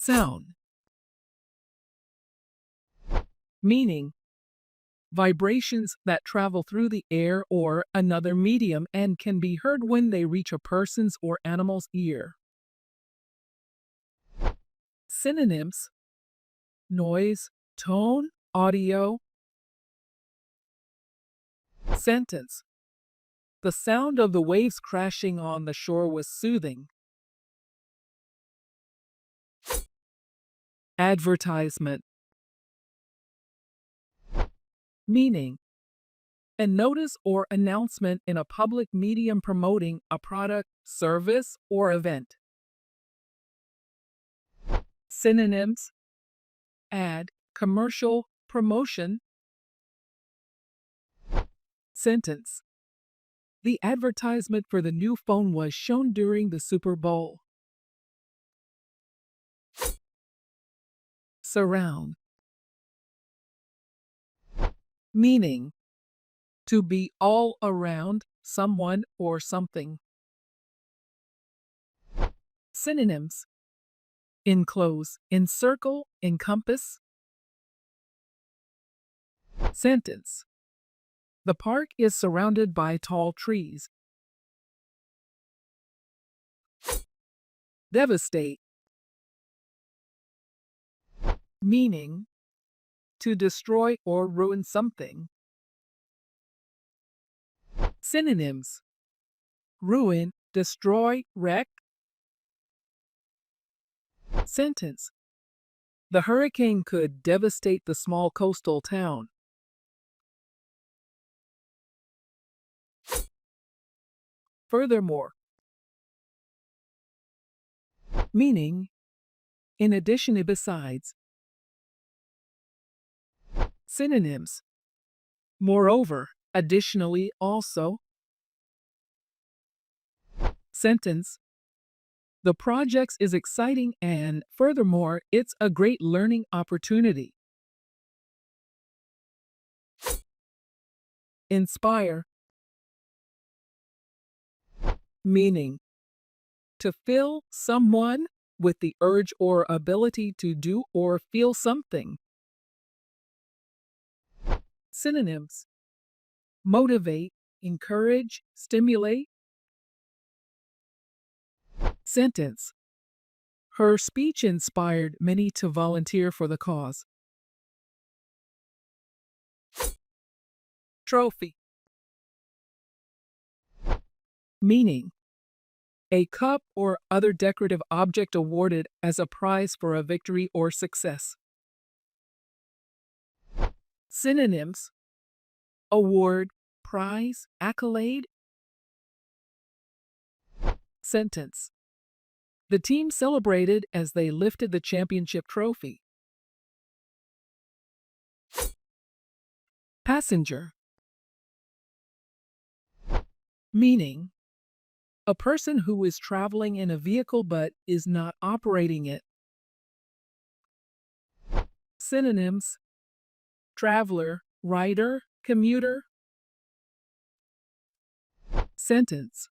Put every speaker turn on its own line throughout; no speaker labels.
Sound. Meaning, vibrations that travel through the air or another medium and can be heard when they reach a person's or animal's ear. Synonyms: noise, tone, audio. Sentence: the sound of the waves crashing on the shore was soothing. Advertisement. Meaning, a notice or announcement in a public medium promoting a product, service, or event. Synonyms: ad, commercial, promotion. Sentence: the advertisement for the new phone was shown during the Super Bowl. Surround. Meaning, to be all around someone or something. Synonyms: enclose, encircle, encompass. Sentence: the park is surrounded by tall trees. Devastate. Meaning, to destroy or ruin something. Synonyms: ruin, destroy, wreck. Sentence: the hurricane could devastate the small coastal town. Furthermore. Meaning, in addition to, besides. Synonyms: moreover, additionally, also. Sentence: the project is exciting and, furthermore, it's a great learning opportunity. Inspire. Meaning, to fill someone with the urge or ability to do or feel something. Synonyms: motivate, encourage, stimulate. Sentence: her speech inspired many to volunteer for the cause. Trophy. Meaning, a cup or other decorative object awarded as a prize for a victory or success. Synonyms: award, prize, accolade. Sentence: the team celebrated as they lifted the championship trophy. Passenger. Meaning, a person who is traveling in a vehicle but is not operating it. Synonyms: traveler, rider, commuter. Sentence: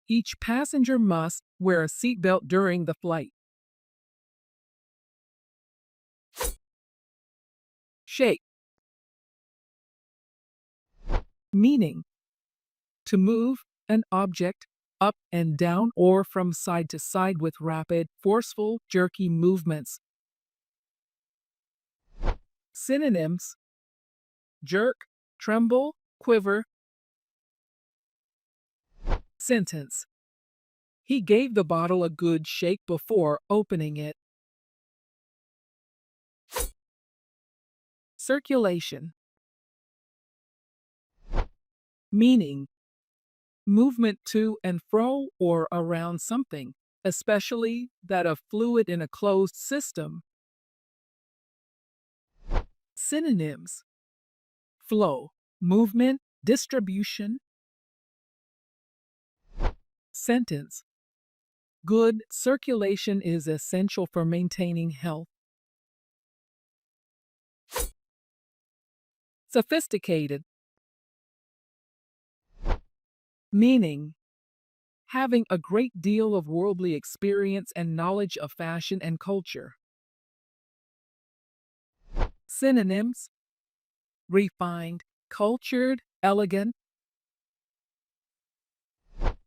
each passenger must wear a seatbelt during the flight. Shake. Meaning, to move an object up and down or from side to side with rapid, forceful, jerky movements. Synonyms: jerk, tremble, quiver. Sentence: he gave the bottle a good shake before opening it. Circulation. Meaning, movement to and fro or around something, especially that of fluid in a closed system. Synonyms: flow, movement, distribution. Sentence: good circulation is essential for maintaining health. Sophisticated. Meaning, having a great deal of worldly experience and knowledge of fashion and culture. Synonyms: refined, cultured, elegant.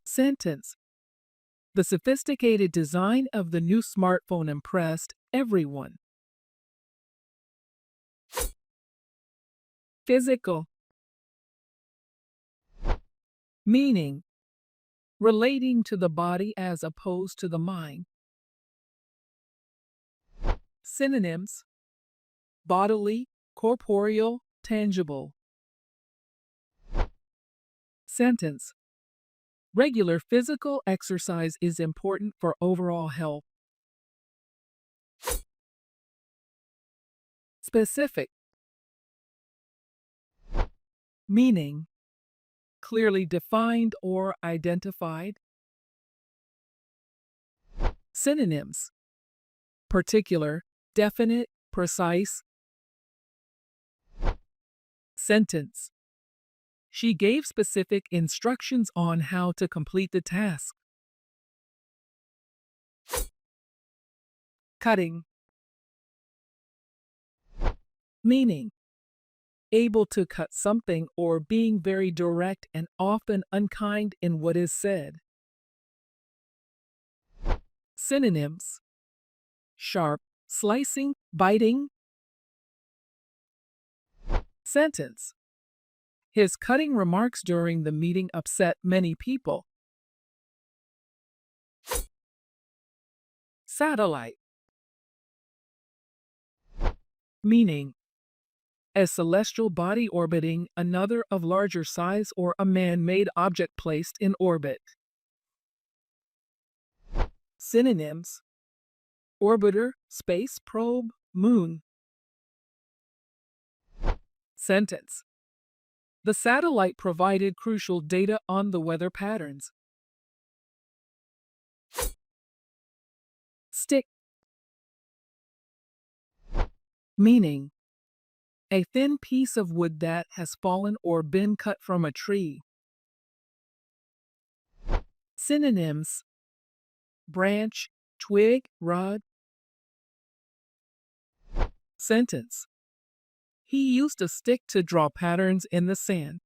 Sentence: the sophisticated design of the new smartphone impressed everyone. Physical. Meaning: relating to the body as opposed to the mind. Synonyms: bodily, corporeal, tangible. Sentence: regular physical exercise is important for overall health. Specific. Meaning: clearly defined or identified. Synonyms: particular, definite, precise. Sentence: she gave specific instructions on how to complete the task. Cutting. Meaning: able to cut something or being very direct and often unkind in what is said. Synonyms: sharp, slicing, biting. Sentence: his cutting remarks during the meeting upset many people. Satellite. Meaning: a celestial body orbiting another of larger size or a man-made object placed in orbit. Synonyms: orbiter, space probe, moon. Sentence: the satellite provided crucial data on the weather patterns. Stick. Meaning: a thin piece of wood that has fallen or been cut from a tree. Synonyms: branch, twig, rod. Sentence: he used a stick to draw patterns in the sand.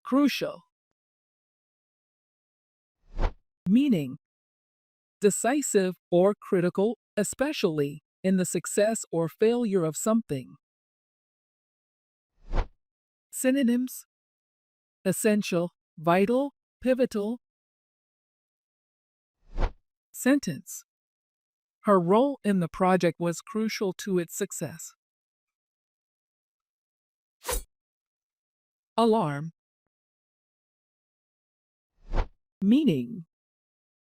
Crucial. Meaning: decisive or critical, especially in the success or failure of something. Synonyms: essential, vital, pivotal. Sentence: her role in the project was crucial to its success. Alarm. Meaning: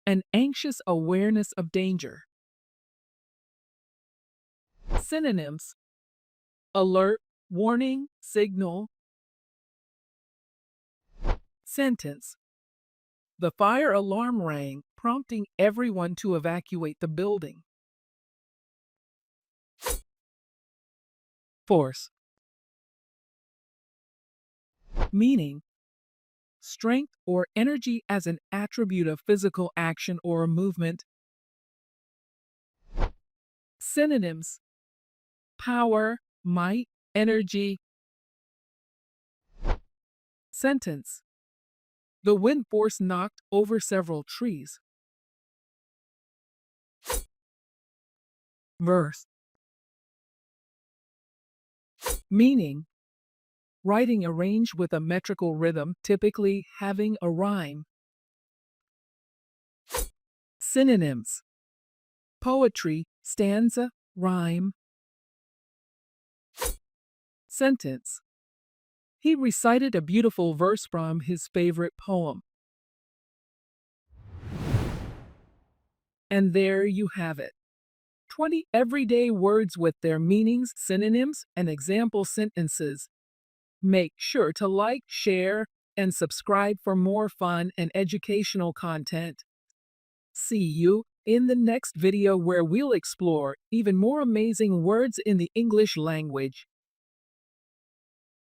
an anxious awareness of danger. Synonyms: alert, warning, signal. Sentence: the fire alarm rang, prompting everyone to evacuate the building. Force. Meaning: strength or energy as an attribute of physical action or movement. Synonyms: power, might, energy. Sentence: the wind force knocked over several trees. Verse. Meaning: writing arranged with a metrical rhythm, typically having a rhyme. Synonyms: poetry, stanza, rhyme. Sentence: he recited a beautiful verse from his favorite poem. And there you have it. 20 everyday words with their meanings, synonyms, and example sentences. Make sure to like, share, and subscribe for more fun and educational content. See you in the next video where we'll explore even more amazing words in the English language.